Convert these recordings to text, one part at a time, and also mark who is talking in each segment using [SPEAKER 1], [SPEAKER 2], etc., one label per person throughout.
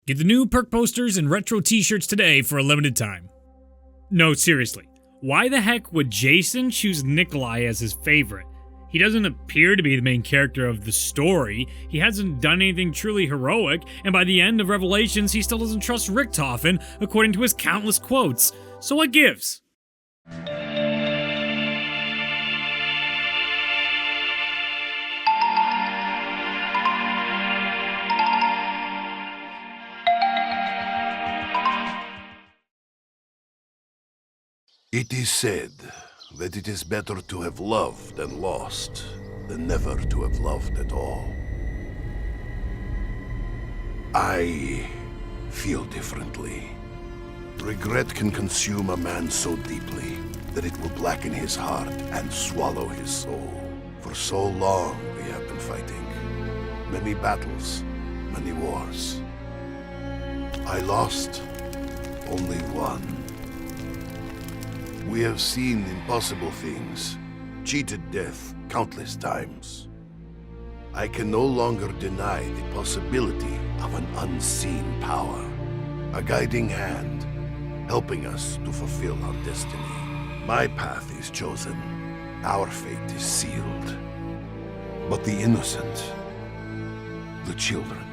[SPEAKER 1] Get the new perk posters and retro t-shirts today for a limited time. No, seriously, why the heck would Jason choose Nikolai as his favorite? He doesn't appear to be the main character of the story, he hasn't done anything truly heroic, and by the end of Revelations, he still doesn't trust Richtofen, according to his countless quotes. So what gives?
[SPEAKER 2] It is said that it is better to have loved and lost than never to have loved at all. I feel differently. Regret can consume a man so deeply that it will blacken his heart and swallow his soul. For so long we have been fighting. Many battles, many wars. I lost only one. We have seen impossible things, cheated death countless times. I can no longer deny the possibility of an unseen power, a guiding hand, helping us to fulfill our destiny. My path is chosen, our fate is sealed. But the innocent, the children,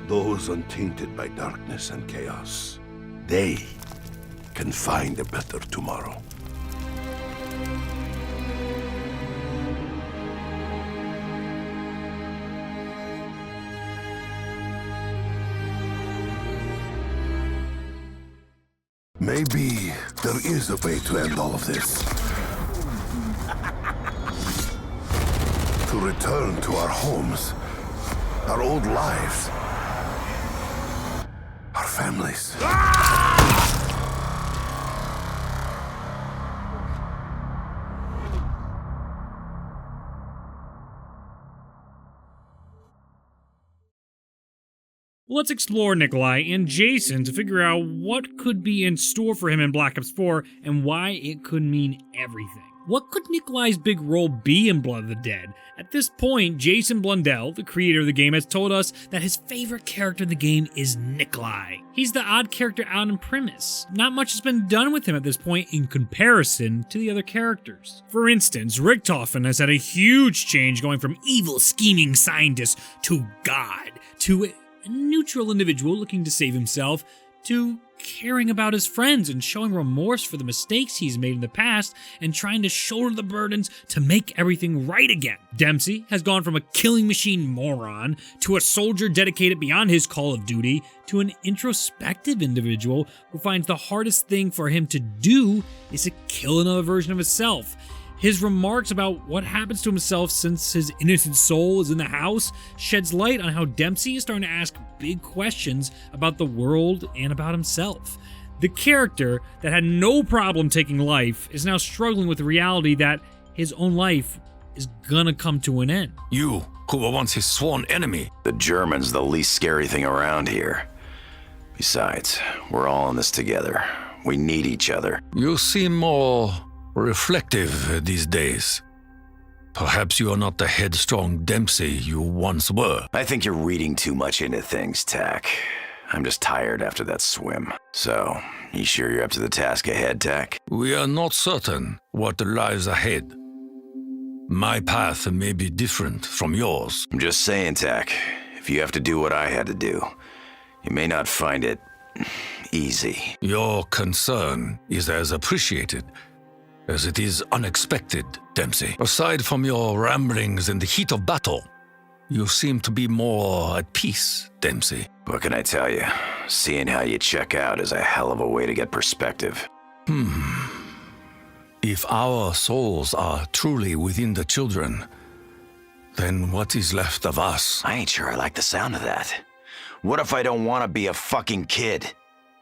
[SPEAKER 2] those untainted by darkness and chaos, they can find a better tomorrow. Maybe there is a way to end all of this. To return to our homes, our old lives, our families.
[SPEAKER 1] Let's explore Nikolai and Jason to figure out what could be in store for him in Black Ops 4 and why it could mean everything. What could Nikolai's big role be in Blood of the Dead? At this point, Jason Blundell, the creator of the game, has told us that his favorite character in the game is Nikolai. He's the odd character out in premise. Not much has been done with him at this point in comparison to the other characters. For instance, Richtofen has had a huge change going from evil, scheming scientist to god, to a neutral individual looking to save himself, to caring about his friends and showing remorse for the mistakes he's made in the past and trying to shoulder the burdens to make everything right again. Dempsey has gone from a killing machine moron to a soldier dedicated beyond his call of duty to an introspective individual who finds the hardest thing for him to do is to kill another version of himself. His remarks about what happens to himself since his innocent soul is in the house sheds light on how Dempsey is starting to ask big questions about the world and about himself. The character that had no problem taking life is now struggling with the reality that his own life is gonna come to an end.
[SPEAKER 3] You, who were once his sworn enemy.
[SPEAKER 4] The German's the least scary thing around here. Besides, we're all in this together. We need each other.
[SPEAKER 3] You seem more reflective these days. Perhaps you are not the headstrong Dempsey you once were.
[SPEAKER 4] I think you're reading too much into things, Tak. I'm just tired after that swim. So, you sure you're up to the task ahead, Tak?
[SPEAKER 3] We are not certain what lies ahead. My path may be different from yours.
[SPEAKER 4] I'm just saying, Tak, if you have to do what I had to do, you may not find it easy.
[SPEAKER 3] Your concern is as appreciated as it is unexpected, Dempsey. Aside from your ramblings in the heat of battle, you seem to be more at peace, Dempsey.
[SPEAKER 4] What can I tell you? Seeing how you check out is a hell of a way to get perspective.
[SPEAKER 3] If our souls are truly within the children, then what is left of us?
[SPEAKER 4] I ain't sure I like the sound of that. What if I don't want to be a fucking kid?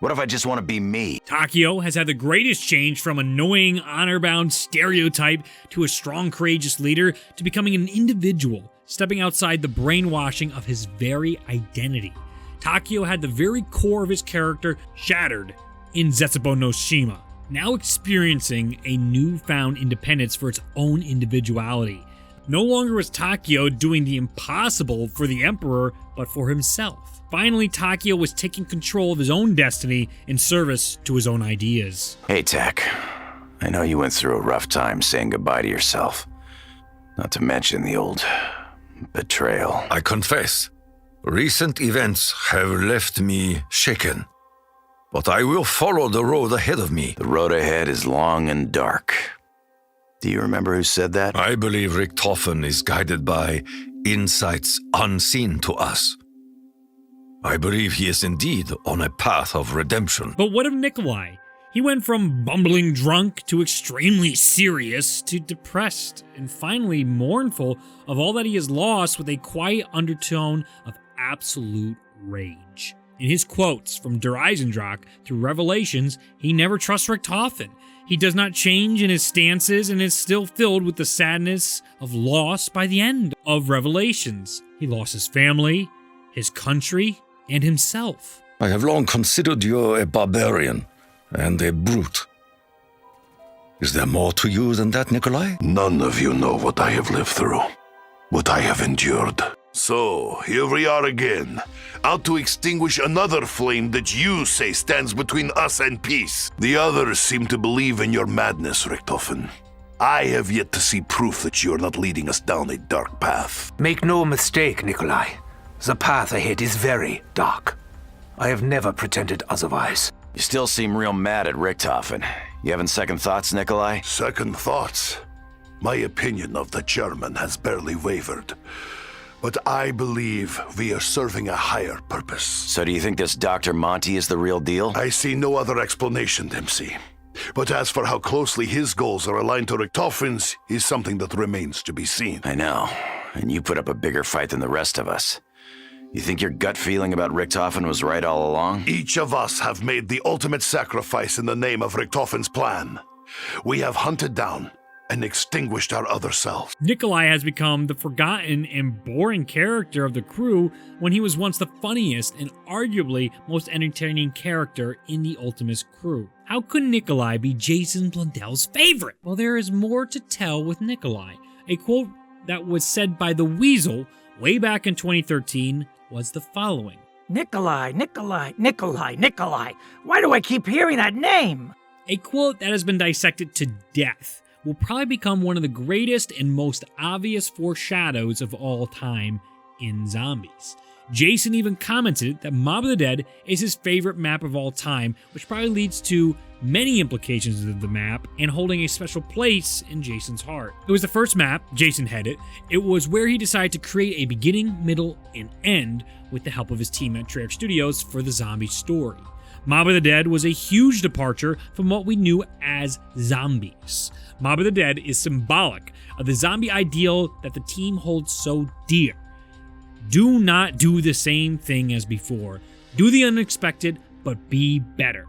[SPEAKER 4] What if I just want to be me?
[SPEAKER 1] Takio has had the greatest change from annoying, honor-bound stereotype to a strong, courageous leader to becoming an individual, stepping outside the brainwashing of his very identity. Takio had the very core of his character shattered in Zetsubo no Shima, now experiencing a newfound independence for its own individuality. No longer was Takio doing the impossible for the Emperor, but for himself. Finally, Takio was taking control of his own destiny in service to his own ideas.
[SPEAKER 4] Hey, Tak. I know you went through a rough time saying goodbye to yourself. Not to mention the old betrayal.
[SPEAKER 3] I confess, recent events have left me shaken. But I will follow the road ahead of me.
[SPEAKER 4] The road ahead is long and dark. Do you remember who said that?
[SPEAKER 3] I believe Richthofen is guided by insights unseen to us. I believe he is indeed on a path of redemption.
[SPEAKER 1] But what of Nikolai? He went from bumbling drunk to extremely serious to depressed and finally mournful of all that he has lost with a quiet undertone of absolute rage. In his quotes from Der Eisendrache through Revelations, he never trusts Richthofen. He does not change in his stances and is still filled with the sadness of loss by the end of Revelations. He lost his family, his country, and himself.
[SPEAKER 3] I have long considered you a barbarian and a brute. Is there more to you than that, Nikolai?
[SPEAKER 2] None of you know what I have lived through, what I have endured. So, here we are again, out to extinguish another flame that you say stands between us and peace. The others seem to believe in your madness, Richthofen. I have yet to see proof that you are not leading us down a dark path.
[SPEAKER 5] Make no mistake, Nikolai. The path ahead is very dark. I have never pretended otherwise.
[SPEAKER 4] You still seem real mad at Richthofen. You having second thoughts, Nikolai?
[SPEAKER 2] Second thoughts? My opinion of the German has barely wavered. But I believe we are serving a higher purpose.
[SPEAKER 4] So do you think this Dr. Monty is the real deal?
[SPEAKER 2] I see no other explanation, Dempsey. But as for how closely his goals are aligned to Richthofen's is something that remains to be seen.
[SPEAKER 4] I know. And you put up a bigger fight than the rest of us. You think your gut feeling about Richthofen was right all along?
[SPEAKER 2] Each of us have made the ultimate sacrifice in the name of Richthofen's plan. We have hunted down and extinguished our other selves.
[SPEAKER 1] Nikolai has become the forgotten and boring character of the crew when he was once the funniest and arguably most entertaining character in the Ultimus crew. How could Nikolai be Jason Blundell's favorite? Well, there is more to tell with Nikolai. A quote that was said by the Weasel way back in 2013 was the following.
[SPEAKER 6] Nikolai, Nikolai, Nikolai, Nikolai. Why do I keep hearing that name?
[SPEAKER 1] A quote that has been dissected to death will probably become one of the greatest and most obvious foreshadows of all time in zombies. Jason even commented that Mob of the Dead is his favorite map of all time, which probably leads to many implications of the map and holding a special place in Jason's heart. It was the first map Jason headed. It was where he decided to create a beginning, middle, and end with the help of his team at Treyarch Studios for the zombie story. Mob of the Dead was a huge departure from what we knew as zombies. Mob of the Dead is symbolic of the zombie ideal that the team holds so dear. Do not do the same thing as before. Do the unexpected, but be better.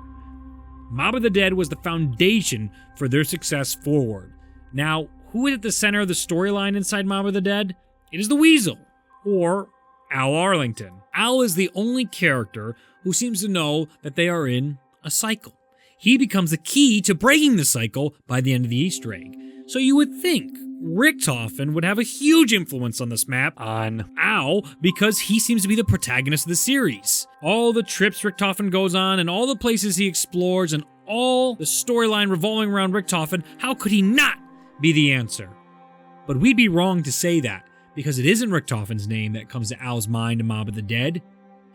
[SPEAKER 1] Mob of the Dead was the foundation for their success forward. Now, who is at the center of the storyline inside Mob of the Dead? It is the Weasel, or Al Arlington. Al is the only character who seems to know that they are in a cycle. He becomes the key to breaking the cycle by the end of the Easter egg. So you would think Richthofen would have a huge influence on this map on Al because he seems to be the protagonist of the series. All the trips Richthofen goes on and all the places he explores and all the storyline revolving around Richthofen, how could he not be the answer? But we'd be wrong to say that because it isn't Richthofen's name that comes to Al's mind in Mob of the Dead,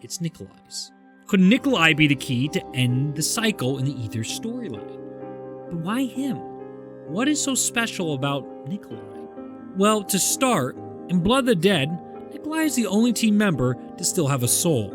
[SPEAKER 1] it's Nikolai's. Could Nikolai be the key to end the cycle in the Ether storyline? But why him? What is so special about Nikolai? Well, to start, in Blood of the Dead, Nikolai is the only team member to still have a soul.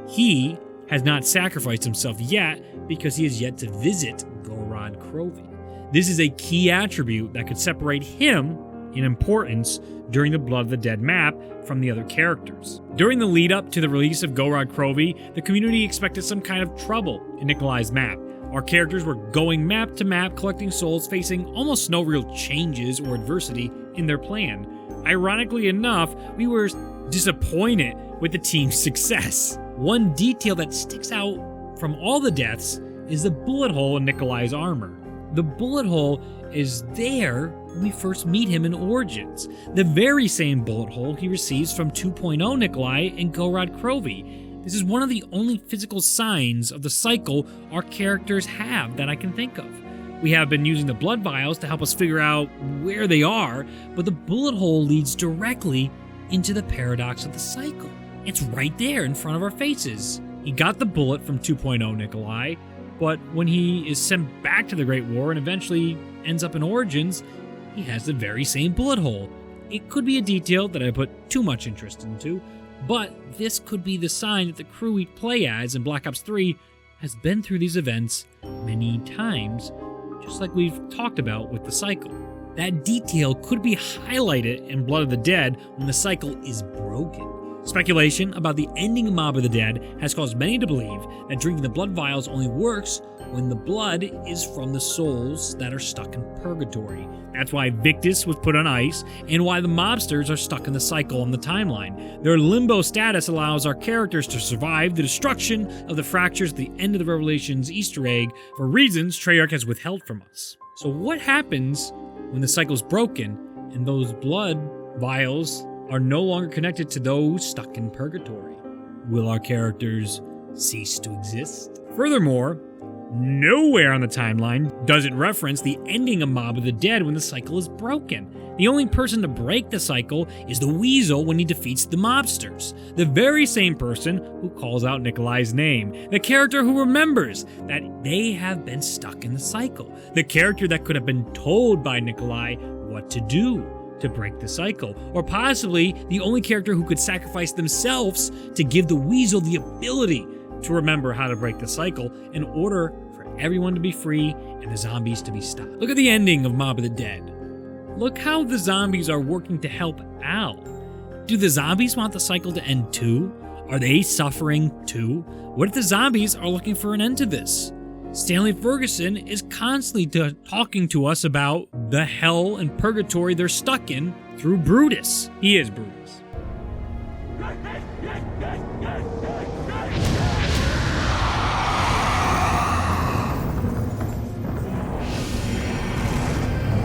[SPEAKER 1] He has not sacrificed himself yet because he has yet to visit Gorod Krovi. This is a key attribute that could separate him in importance during the Blood of the Dead map from the other characters. During the lead up to the release of Gorod Krovi, the community expected some kind of trouble in Nikolai's map. Our characters were going map to map, collecting souls, facing almost no real changes or adversity in their plan. Ironically enough, we were disappointed with the team's success. One detail that sticks out from all the deaths is the bullet hole in Nikolai's armor. The bullet hole is there when we first meet him in Origins. The very same bullet hole he receives from 2.0 Nikolai and Gorod Krovi. This is one of the only physical signs of the cycle our characters have that I can think of. We have been using the blood vials to help us figure out where they are, but the bullet hole leads directly into the paradox of the cycle. It's right there in front of our faces. He got the bullet from 2.0 Nikolai, but when he is sent back to the Great War and eventually ends up in Origins, he has the very same bullet hole. It could be a detail that I put too much interest into, but this could be the sign that the crew we play as in Black Ops 3 has been through these events many times, just like we've talked about with the cycle. That detail could be highlighted in Blood of the Dead when the cycle is broken. Speculation about the ending Mob of the Dead has caused many to believe that drinking the blood vials only works when the blood is from the souls that are stuck in purgatory. That's why Victus was put on ice, and why the mobsters are stuck in the cycle on the timeline. Their limbo status allows our characters to survive the destruction of the fractures at the end of the Revelations Easter egg for reasons Treyarch has withheld from us. So what happens when the cycle's broken and those blood vials are no longer connected to those stuck in purgatory? Will our characters cease to exist? Furthermore, nowhere on the timeline does it reference the ending of Mob of the Dead when the cycle is broken. The only person to break the cycle is the Weasel when he defeats the mobsters. The very same person who calls out Nikolai's name. The character who remembers that they have been stuck in the cycle. The character that could have been told by Nikolai what to do to break the cycle, or possibly the only character who could sacrifice themselves to give the Weasel the ability to remember how to break the cycle in order for everyone to be free and the zombies to be stopped. Look at the ending of Mob of the Dead. Look how the zombies are working to help out. Do the zombies want the cycle to end too? Are they suffering too? What if the zombies are looking for an end to this? Stanley Ferguson is constantly talking to us about the hell and purgatory they're stuck in through Brutus. He is Brutus.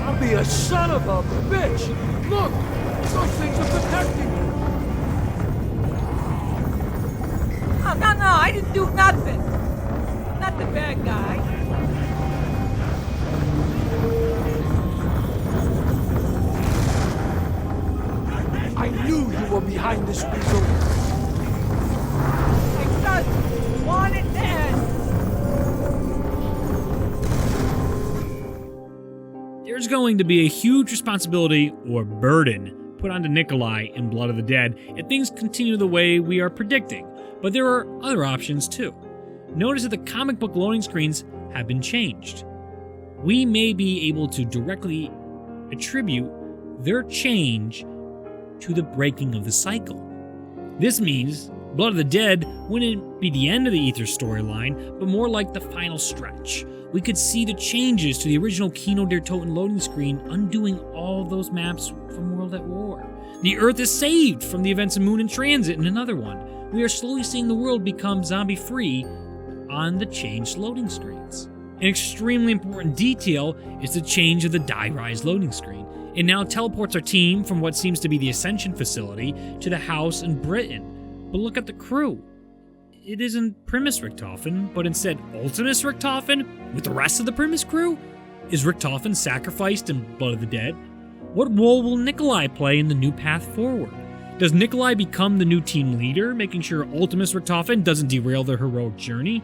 [SPEAKER 5] I'll be a son of a bitch! Look! Those things are protecting me!
[SPEAKER 6] No, I didn't do nothing. Not the bad guy.
[SPEAKER 5] I knew you were behind this Weasel.
[SPEAKER 6] I just want it to end.
[SPEAKER 1] There's going to be a huge responsibility or burden put onto Nikolai in Blood of the Dead if things continue the way we are predicting, but there are other options too. Notice that the comic book loading screens have been changed. We may be able to directly attribute their change to the breaking of the cycle. This means Blood of the Dead wouldn't be the end of the Ether storyline, but more like the final stretch. We could see the changes to the original Kino der Toten loading screen undoing all those maps from World at War. The Earth is saved from the events of Moon in Transit in another one. We are slowly seeing the world become zombie-free on the changed loading screens. An extremely important detail is the change of the Die Rise loading screen. It now teleports our team from what seems to be the Ascension facility to the house in Britain. But look at the crew. It isn't Primus Richtofen, but instead Ultimus Richtofen with the rest of the Primus crew? Is Richtofen sacrificed in Blood of the Dead? What role will Nikolai play in the new path forward? Does Nikolai become the new team leader, making sure Ultimus Richtofen doesn't derail their heroic journey?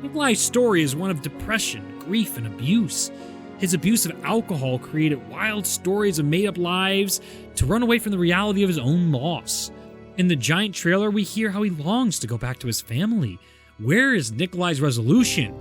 [SPEAKER 1] Nikolai's story is one of depression, grief, and abuse. His abuse of alcohol created wild stories of made-up lives to run away from the reality of his own loss. In the giant trailer, we hear how he longs to go back to his family. Where is Nikolai's resolution?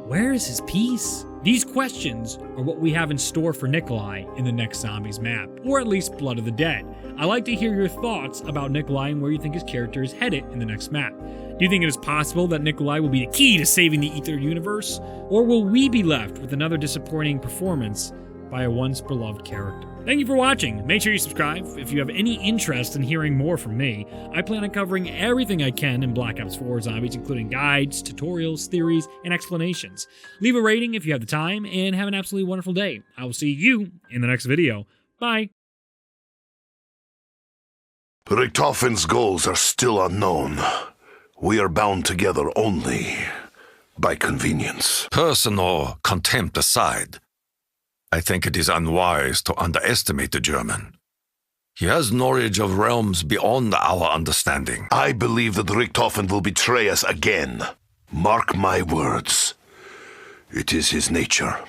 [SPEAKER 1] Where is his peace? These questions are what we have in store for Nikolai in the next Zombies map, or at least Blood of the Dead. I'd like to hear your thoughts about Nikolai and where you think his character is headed in the next map. Do you think it is possible that Nikolai will be the key to saving the Ether universe? Or will we be left with another disappointing performance by a once beloved character? Thank you for watching. Make sure you subscribe if you have any interest in hearing more from me. I plan on covering everything I can in Black Ops 4 Zombies, including guides, tutorials, theories, and explanations. Leave a rating if you have the time, and have an absolutely wonderful day. I will see you in the next video. Bye.
[SPEAKER 2] Richtofen's goals are still unknown. We are bound together only by convenience.
[SPEAKER 3] Personal contempt aside, I think it is unwise to underestimate the German. He has knowledge of realms beyond our understanding.
[SPEAKER 2] I believe that Richthofen will betray us again. Mark my words. It is his nature.